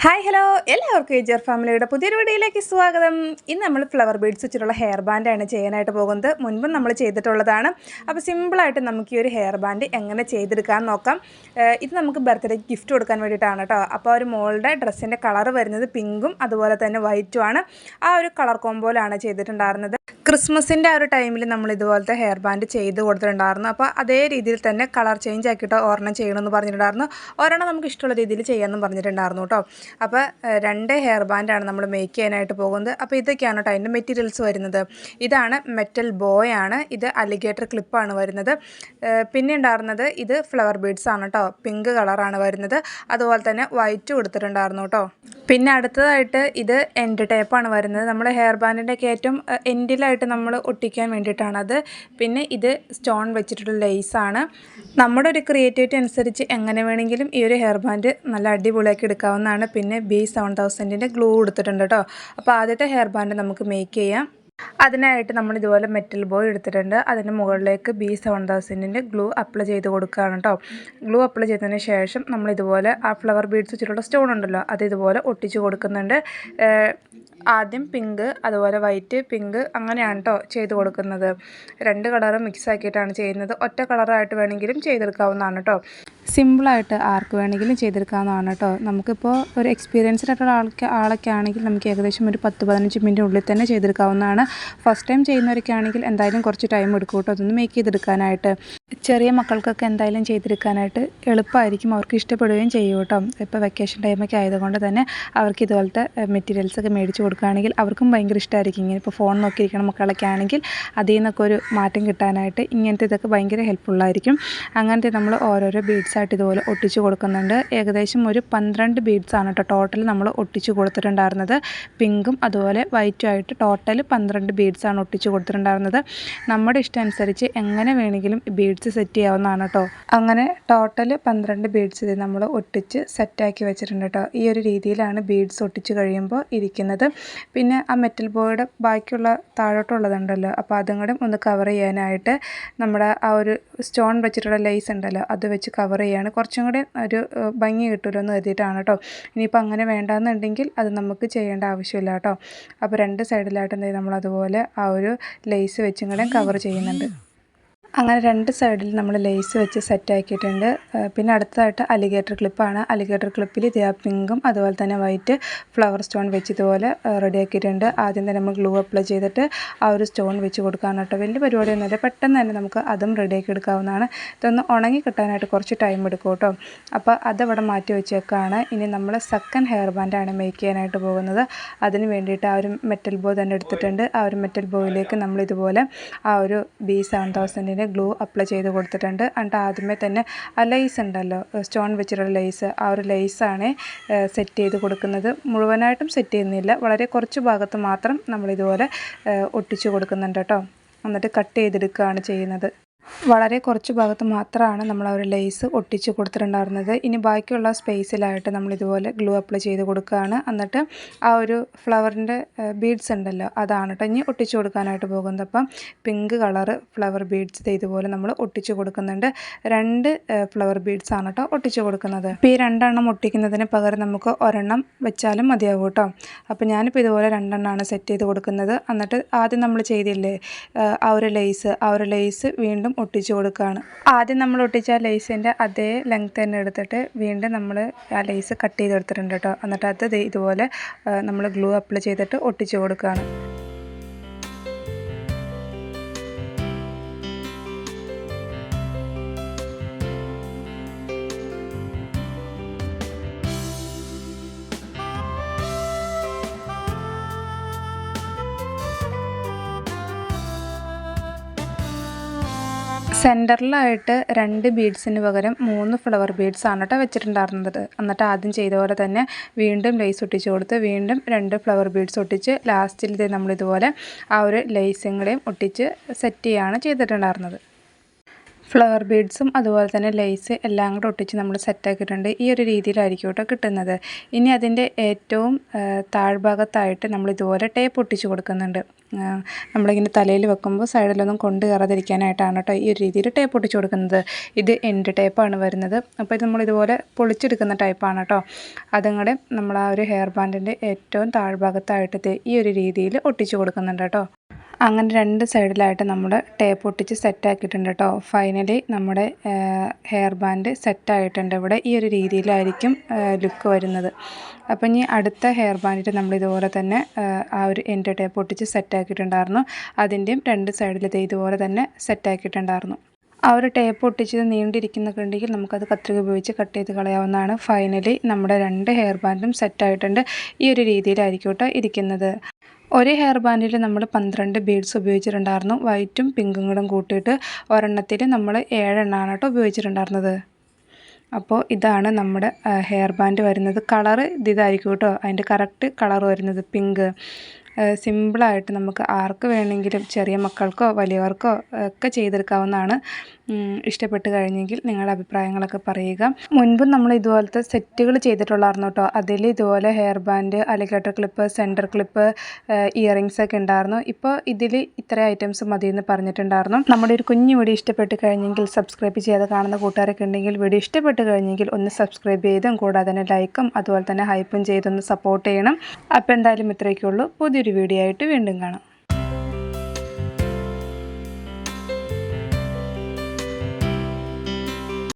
Hi hello എല്ലാവർക്കും എജർ ഫാമിലിയുടെ പുതിയൊരു വീഡിയോയിലേക്ക് സ്വാഗതം. ഇന്ന് നമ്മൾ ഫ്ലവർ ബീഡ്സ് വെച്ചിട്ടുള്ള ഹെയർ ബാൻഡാണ് ചെയ്യാനായിട്ട് പോകുന്നത്. മുൻപും നമ്മൾ ചെയ്തിട്ടുള്ളതാണ്. അപ്പോൾ സിമ്പിളായിട്ട് നമുക്ക് ഈ ഒരു ഹെയർ ബാൻഡ് എങ്ങനെ ചെയ്തെടുക്കാൻ നോക്കാം. ഇത് നമുക്ക് ബർത്ത്ഡേക്ക് ഗിഫ്റ്റ് കൊടുക്കാൻ വേണ്ടിയിട്ടാണ് കേട്ടോ. അപ്പോൾ ഒരു മോളുടെ ഡ്രസ്സിൻ്റെ കളർ വരുന്നത് പിങ്കും അതുപോലെ തന്നെ വൈറ്റുമാണ്. ആ ഒരു കളർ കോമ്പോയിലാണ് ചെയ്തിട്ടുണ്ടായിരുന്നത്. ക്രിസ്മസിൻ്റെ ആ ഒരു ടൈമിൽ നമ്മൾ ഇതുപോലത്തെ ഹെയർ ബാൻഡ് ചെയ്ത് കൊടുത്തിട്ടുണ്ടായിരുന്നു. അപ്പോൾ അതേ രീതിയിൽ തന്നെ കളർ ചേഞ്ച് ആക്കിയിട്ട് ഒരെണ്ണം ചെയ്യണമെന്ന് പറഞ്ഞിട്ടുണ്ടായിരുന്നു. ഒരെണ്ണം നമുക്ക് ഇഷ്ടമുള്ള രീതിയിൽ ചെയ്യാമെന്നും പറഞ്ഞിട്ടുണ്ടായിരുന്നു കേട്ടോ. അപ്പോൾ 2 ഹെയർ ബാൻഡാണ് നമ്മൾ മേക്ക് ചെയ്യാനായിട്ട് പോകുന്നത്. അപ്പോൾ ഇതൊക്കെയാണ് കേട്ടോ അതിൻ്റെ മെറ്റീരിയൽസ് വരുന്നത്. ഇതാണ് മെറ്റൽ ബോയ് ആണ്, ഇത് അലിഗേറ്റർ ക്ലിപ്പാണ് വരുന്നത്. പിന്നെ ഉണ്ടായിരുന്നത് ഇത് ഫ്ലവർ ബീഡ്സ് ആണ് കേട്ടോ, പിങ്ക് കളറാണ് വരുന്നത്. അതുപോലെ തന്നെ വൈറ്റ് കൊടുത്തിട്ടുണ്ടായിരുന്നു കേട്ടോ. പിന്നെ അടുത്തതായിട്ട് ഇത് എൻഡ് ടേപ്പാണ് വരുന്നത്. നമ്മൾ ഹെയർ ബാൻഡിൻ്റെ ഏറ്റവും എൻഡിലായിട്ട് നമ്മൾ ഒട്ടിക്കാൻ വേണ്ടിയിട്ടാണത്. പിന്നെ ഇത് സ്റ്റോൺ വെച്ചിട്ടുള്ള ലേസാണ്. നമ്മുടെ ഒരു ക്രിയേറ്റിവിറ്റി അനുസരിച്ച് എങ്ങനെ വേണമെങ്കിലും ഈ ഒരു ഹെയർ ബാൻഡ് നല്ല അടിപൊളിയാക്കി എടുക്കാവുന്നതാണ്. പിന്നെ B7000ൻ്റെ ഗ്ലൂ കൊടുത്തിട്ടുണ്ട് കേട്ടോ. അപ്പോൾ ആദ്യത്തെ ഹെയർ ബാൻഡ് നമുക്ക് മേക്ക് ചെയ്യാം. അതിനായിട്ട് നമ്മൾ ഇതുപോലെ മെറ്റൽ ബോയ് എടുത്തിട്ടുണ്ട്. അതിന് മുകളിലേക്ക് B7000ൻ്റെ ഗ്ലൂ അപ്ലൈ ചെയ്ത് കൊടുക്കുകയാണ് കേട്ടോ. ഗ്ലൂ അപ്ലൈ ചെയ്തതിന് ശേഷം നമ്മൾ ഇതുപോലെ ആ ഫ്ലവർ ബീഡ്സ് വെച്ചിട്ടുള്ള സ്റ്റോൺ ഉണ്ടല്ലോ അത് ഇതുപോലെ ഒട്ടിച്ച് കൊടുക്കുന്നുണ്ട്. ആദ്യം പിങ്ക്, അതുപോലെ വൈറ്റ്, പിങ്ക്, അങ്ങനെയാണ് കേട്ടോ ചെയ്ത് കൊടുക്കുന്നത്. 2 കളറും മിക്സ് ആക്കിയിട്ടാണ് ചെയ്യുന്നത്. ഒറ്റ കളറായിട്ട് വേണമെങ്കിലും ചെയ്തെടുക്കാവുന്നതാണ് കേട്ടോ. സിമ്പിളായിട്ട് ആർക്ക് വേണമെങ്കിലും ചെയ്തെടുക്കാവുന്നതാണ് കേട്ടോ. നമുക്കിപ്പോൾ ഒരു എക്സ്പീരിയൻസ്ഡ് ആയിട്ടുള്ള ആളൊക്കെ ആണെങ്കിൽ നമുക്ക് ഏകദേശം ഒരു 10-15 മിനിറ്റിനുള്ളിൽ തന്നെ ചെയ്തെടുക്കാവുന്നതാണ്. ഫസ്റ്റ് ടൈം ചെയ്യുന്നവരൊക്കെ ആണെങ്കിൽ എന്തായാലും കുറച്ച് ടൈം എടുക്കും കേട്ടോ അതൊന്ന് മേക്ക് ചെയ്തെടുക്കാനായിട്ട്. ചെറിയ മക്കൾക്കൊക്കെ എന്തായാലും ചെയ്തെടുക്കാനായിട്ട് എളുപ്പമായിരിക്കും, അവർക്ക് ഇഷ്ടപ്പെടുകയും ചെയ്യും കേട്ടോ. ഇപ്പോൾ വെക്കേഷൻ ടൈമൊക്കെ ആയതുകൊണ്ട് തന്നെ അവർക്ക് ഇതുപോലത്തെ മെറ്റീരിയൽസൊക്കെ മേടിച്ച് കൊടുക്കുകയാണെങ്കിൽ അവർക്കും ഭയങ്കര ഇഷ്ടമായിരിക്കും. ഇങ്ങനെ ഇപ്പോൾ ഫോൺ നോക്കിയിരിക്കണം മക്കളൊക്കെ ആണെങ്കിൽ അതിൽ നിന്നൊക്കെ ഒരു മാറ്റം കിട്ടാനായിട്ട് ഇങ്ങനത്തെ ഇതൊക്കെ ഭയങ്കര ഹെൽപ്ഫുള്ളായിരിക്കും. അങ്ങനത്തെ നമ്മൾ ഓരോരോ ബീഡ്സായിട്ട് ഇതുപോലെ ഒട്ടിച്ച് കൊടുക്കുന്നുണ്ട്. ഏകദേശം ഒരു 12 ബീഡ്സാണ് കേട്ടോ ടോട്ടൽ നമ്മൾ ഒട്ടിച്ച് കൊടുത്തിട്ടുണ്ടായിരുന്നത്. പിങ്കും അതുപോലെ വൈറ്റും ആയിട്ട് ടോട്ടൽ 12 ബീഡ്സാണ് ഒട്ടിച്ച് കൊടുത്തിട്ടുണ്ടായിരുന്നത്. നമ്മുടെ ഇഷ്ടം അനുസരിച്ച് എങ്ങനെ വേണമെങ്കിലും ബീഡ്സ് സെറ്റ് ചെയ്യാവുന്നതാണ് കേട്ടോ. അങ്ങനെ ടോട്ടൽ 12 ബീഡ്സ് ഇത് നമ്മൾ ഒട്ടിച്ച് സെറ്റാക്കി വെച്ചിട്ടുണ്ട് കേട്ടോ. ഈ ഒരു രീതിയിലാണ് ബീഡ്സ് ഒട്ടിച്ച് കഴിയുമ്പോൾ ഇരിക്കുന്നത്. പിന്നെ ആ മെറ്റൽ ബോയുടെ ബാക്കിയുള്ള താഴോട്ടുള്ളതുണ്ടല്ലോ അപ്പോൾ അതും കൂടെ ഒന്ന് കവർ ചെയ്യാനായിട്ട് നമ്മുടെ ആ ഒരു സ്റ്റോൺ വെച്ചിട്ടുള്ള ലേസ് ഉണ്ടല്ലോ അത് വെച്ച് കവർ ചെയ്യാണ്. കുറച്ചും കൂടെ ഒരു ഭംഗി കിട്ടുമല്ലോ എന്ന് കരുതിയിട്ടാണ് കേട്ടോ. ഇനിയിപ്പോൾ അങ്ങനെ വേണ്ടാന്നുണ്ടെങ്കിൽ അത് നമുക്ക് ചെയ്യേണ്ട ആവശ്യമില്ല കേട്ടോ. അപ്പോൾ 2 സൈഡിലായിട്ട് എന്തായാലും നമ്മളതുപോലെ ആ ഒരു ലേസ് വെച്ചും കൂടെ കവർ ചെയ്യുന്നുണ്ട്. അങ്ങനെ 2 സൈഡിൽ നമ്മൾ ലേസ് വെച്ച് സെറ്റാക്കിയിട്ടുണ്ട്. പിന്നെ അടുത്തതായിട്ട് അലിഗേറ്റർ ക്ലിപ്പാണ്. അലിഗേറ്റർ ക്ലിപ്പിൽ ഇത് പിങ്കും അതുപോലെ തന്നെ വൈറ്റ് ഫ്ലവർ സ്റ്റോൺ വെച്ച് ഇതുപോലെ റെഡിയാക്കിയിട്ടുണ്ട്. ആദ്യം തന്നെ നമ്മൾ ഗ്ലൂ അപ്ലൈ ചെയ്തിട്ട് ആ ഒരു സ്റ്റോൺ വെച്ച് കൊടുക്കാണ് കേട്ടോ. വലിയ പരിപാടിയൊന്നുമില്ല, പെട്ടെന്ന് തന്നെ നമുക്ക് അതും റെഡിയാക്കി എടുക്കാവുന്നതാണ്. ഇതൊന്ന് ഉണങ്ങി കിട്ടാനായിട്ട് കുറച്ച് ടൈം എടുക്കും കേട്ടോ. അപ്പോൾ അതവിടെ മാറ്റി വെച്ചേക്കാണ്. ഇനി നമ്മൾ സെക്കൻഡ് ഹെയർ ബാൻഡാണ് മേക്ക് ചെയ്യാനായിട്ട് പോകുന്നത്. അതിന് വേണ്ടിയിട്ട് ആ ഒരു മെറ്റൽ ബോ തന്നെ എടുത്തിട്ടുണ്ട്. ആ ഒരു മെറ്റൽ ബോയിലേക്ക് നമ്മളിതുപോലെ ആ ഒരു B7000ൻ്റെ ഗ്ലൂ അപ്ലൈ ചെയ്ത് കൊടുത്തിട്ടുണ്ട്. എന്നിട്ട് ആദ്യമേ തന്നെ ആ ലേസ് ഉണ്ടല്ലോ സ്റ്റോൺ വെച്ചിട്ടുള്ള ലേസ്, ആ ഒരു ലേസാണ് സെറ്റ് ചെയ്ത് കൊടുക്കുന്നത്. മുഴുവനായിട്ടും സെറ്റ് ചെയ്യുന്നില്ല, വളരെ കുറച്ച് ഭാഗത്ത് മാത്രം നമ്മളിതുപോലെ ഒട്ടിച്ച് കൊടുക്കുന്നുണ്ട് കേട്ടോ. എന്നിട്ട് കട്ട് ചെയ്തെടുക്കുകയാണ് ചെയ്യുന്നത്. വളരെ കുറച്ച് ഭാഗത്ത് മാത്രമാണ് നമ്മൾ ആ ഒരു ലേസ് ഒട്ടിച്ച് കൊടുത്തിട്ടുണ്ടായിരുന്നത്. ഇനി ബാക്കിയുള്ള സ്പേസിലായിട്ട് നമ്മളിതുപോലെ ഗ്ലൂ അപ്ലൈ ചെയ്ത് കൊടുക്കുകയാണ്. എന്നിട്ട് ആ ഒരു ഫ്ലവറിൻ്റെ ബീഡ്സ് ഉണ്ടല്ലോ അതാണ് കേട്ടോ ഇനി ഒട്ടിച്ച് കൊടുക്കാനായിട്ട് പോകുന്നത്. അപ്പം പിങ്ക് കളറ് ഫ്ലവർ ബീഡ്സ് ഇതുപോലെ നമ്മൾ ഒട്ടിച്ച് കൊടുക്കുന്നുണ്ട്. 2 ഫ്ലവർ ബീഡ്സ് ആണ് കേട്ടോ ഒട്ടിച്ച് കൊടുക്കുന്നത്. ഇപ്പോൾ ഈ 2 എണ്ണം ഒട്ടിക്കുന്നതിന് പകരം നമുക്ക് ഒരെണ്ണം വെച്ചാലും മതിയാകും കേട്ടോ. അപ്പോൾ ഞാനിപ്പോൾ ഇതുപോലെ 2 എണ്ണമാണ് സെറ്റ് ചെയ്ത് കൊടുക്കുന്നത്. എന്നിട്ട് ആദ്യം നമ്മൾ ചെയ്തില്ലേ ആ ഒരു ലേസ് വീണ്ടും ഒട്ടിച്ച് കൊടുക്കുകയാണ്. ആദ്യം നമ്മൾ ഒട്ടിച്ച ആ ലേസിൻ്റെ അതേ ലെങ്ത് തന്നെ എടുത്തിട്ട് വീണ്ടും നമ്മൾ ആ ലേസ് കട്ട് ചെയ്തെടുത്തിട്ടുണ്ട് കേട്ടോ. എന്നിട്ട് അത് ഇതുപോലെ നമ്മൾ ഗ്ലൂ അപ്ലൈ ചെയ്തിട്ട് ഒട്ടിച്ച് കൊടുക്കുകയാണ്. സെൻറ്ററിലായിട്ട് 2 ബീഡ്സിന് പകരം 3 ഫ്ലവർ ബീഡ്സ് ആണ് കേട്ടോ വെച്ചിട്ടുണ്ടായിരുന്നത്. എന്നിട്ട് ആദ്യം ചെയ്ത പോലെ തന്നെ വീണ്ടും ലേസ് ഒട്ടിച്ച് കൊടുത്ത് വീണ്ടും 2 ഫ്ലവർ ബീഡ്സ് ഒട്ടിച്ച് ലാസ്റ്റിൽ നമ്മളിതുപോലെ ആ ഒരു ലേസും കൂടെയും ഒട്ടിച്ച് സെറ്റ് ചെയ്യുകയാണ് ചെയ്തിട്ടുണ്ടായിരുന്നത്. ഫ്ലവർ ബീഡ്സും അതുപോലെ തന്നെ ലേസ് എല്ലാം കൂടെ ഒട്ടിച്ച് നമ്മൾ സെറ്റാക്കിയിട്ടുണ്ട്. ഈ ഒരു രീതിയിലായിരിക്കും കേട്ടോ കിട്ടുന്നത്. ഇനി അതിൻ്റെ ഏറ്റവും താഴ്ഭാഗത്തായിട്ട് നമ്മൾ ഇതുപോലെ ടേപ്പ് ഒട്ടിച്ച് കൊടുക്കുന്നുണ്ട്. നമ്മളിങ്ങനെ തലയിൽ വെക്കുമ്പോൾ സൈഡിലൊന്നും കൊണ്ട് കയറാതിരിക്കാനായിട്ടാണ് കേട്ടോ ഈ ഒരു രീതിയിൽ ടേപ്പ് ഒട്ടിച്ച് കൊടുക്കുന്നത്. ഇത് എൻഡ് ടേപ്പാണ് വരുന്നത്. അപ്പോൾ ഇത് നമ്മളിതുപോലെ പൊളിച്ചെടുക്കുന്ന ടൈപ്പാണ് കേട്ടോ. അതുകൂടെ നമ്മൾ ആ ഒരു ഹെയർ ബാൻഡിൻ്റെ ഏറ്റവും താഴ്ഭാഗത്തായിട്ട് ഈ ഒരു രീതിയിൽ ഒട്ടിച്ച് കൊടുക്കുന്നുണ്ട് കേട്ടോ. അങ്ങനെ രണ്ട് സൈഡിലായിട്ട് നമ്മൾ ടേപ്പ് ഒട്ടിച്ച് സെറ്റാക്കിയിട്ടുണ്ട് കേട്ടോ. ഫൈനലി നമ്മുടെ ഹെയർ ബാൻഡ് സെറ്റായിട്ടുണ്ട്. ഇവിടെ ഈ ഒരു രീതിയിലായിരിക്കും ലുക്ക് വരുന്നത്. അപ്പോൾ ഇനി അടുത്ത ഹെയർ ബാൻഡിൽ നമ്മൾ ഇതുപോലെ തന്നെ ആ ഒരു എൻഡ് ടേപ്പ് ഒട്ടിച്ച് സെറ്റാക്കിയിട്ടുണ്ടായിരുന്നു. അതിൻ്റെയും രണ്ട് സൈഡിൽ ഇതുപോലെ തന്നെ സെറ്റാക്കിയിട്ടുണ്ടായിരുന്നു. ആ ഒരു ടേപ്പ് ഒട്ടിച്ചത് നീണ്ടിരിക്കുന്നൊക്കെ ഉണ്ടെങ്കിൽ നമുക്കത് കത്രിക ഉപയോഗിച്ച് കട്ട് ചെയ്ത് കളയാവുന്നതാണ്. ഫൈനലി നമ്മുടെ രണ്ട് ഹെയർ ബാൻഡും സെറ്റായിട്ടുണ്ട്. ഈ ഒരു രീതിയിലായിരിക്കും കേട്ടോ ഇരിക്കുന്നത്. ഒരു ഹെയർ ബാൻഡിൽ നമ്മൾ 12 ബീഡ്സ് ഉപയോഗിച്ചിട്ടുണ്ടായിരുന്നു. വൈറ്റും പിങ്കും കൂടെ കൂട്ടിയിട്ട് ഒരെണ്ണത്തിൽ നമ്മൾ 7 എണ്ണമാണ് കേട്ടോ ഉപയോഗിച്ചിട്ടുണ്ടായിരുന്നത്. അപ്പോൾ ഇതാണ് നമ്മുടെ ഹെയർ ബാൻഡ് വരുന്നത്. കളറ് ഇതായിരിക്കും കേട്ടോ. അതിൻ്റെ കറക്റ്റ് കളർ വരുന്നത് പിങ്ക്. സിമ്പിളായിട്ട് നമുക്ക് ആർക്ക് വേണമെങ്കിലും ചെറിയ മക്കൾക്കോ വലിയവർക്കോ ഒക്കെ ചെയ്തെടുക്കാവുന്നതാണ്. ഇഷ്ടപ്പെട്ട് കഴിഞ്ഞെങ്കിൽ നിങ്ങളുടെ അഭിപ്രായങ്ങളൊക്കെ പറയുക. മുൻപും നമ്മൾ ഇതുപോലത്തെ സെറ്റുകൾ ചെയ്തിട്ടുള്ളായിരുന്നു കേട്ടോ. അതിൽ ഇതുപോലെ hair band, alligator clip, centre clip, earrings ഒക്കെ ഉണ്ടായിരുന്നു. ഇപ്പോൾ ഇതിൽ ഇത്ര ഐറ്റംസ് മതിയെന്ന് പറഞ്ഞിട്ടുണ്ടായിരുന്നു. നമ്മുടെ ഒരു കുഞ്ഞു വീഡിയോ ഇഷ്ടപ്പെട്ട് കഴിഞ്ഞെങ്കിൽ സബ്സ്ക്രൈബ് ചെയ്യാതെ കാണുന്ന കൂട്ടുകാരൊക്കെ ഉണ്ടെങ്കിൽ വീഡിയോ ഇഷ്ടപ്പെട്ട് കഴിഞ്ഞെങ്കിൽ ഒന്ന് സബ്സ്ക്രൈബ് ചെയ്തും കൂടാതെ തന്നെ ലൈക്കും അതുപോലെ തന്നെ ഹൈപ്പും ചെയ്തൊന്ന് സപ്പോർട്ട് ചെയ്യണം. അപ്പോൾ എന്തായാലും ഇത്രയൊക്കെ ഉള്ളൂ. പുതിയൊരു വീഡിയോ ആയിട്ട് വീണ്ടും കാണാം.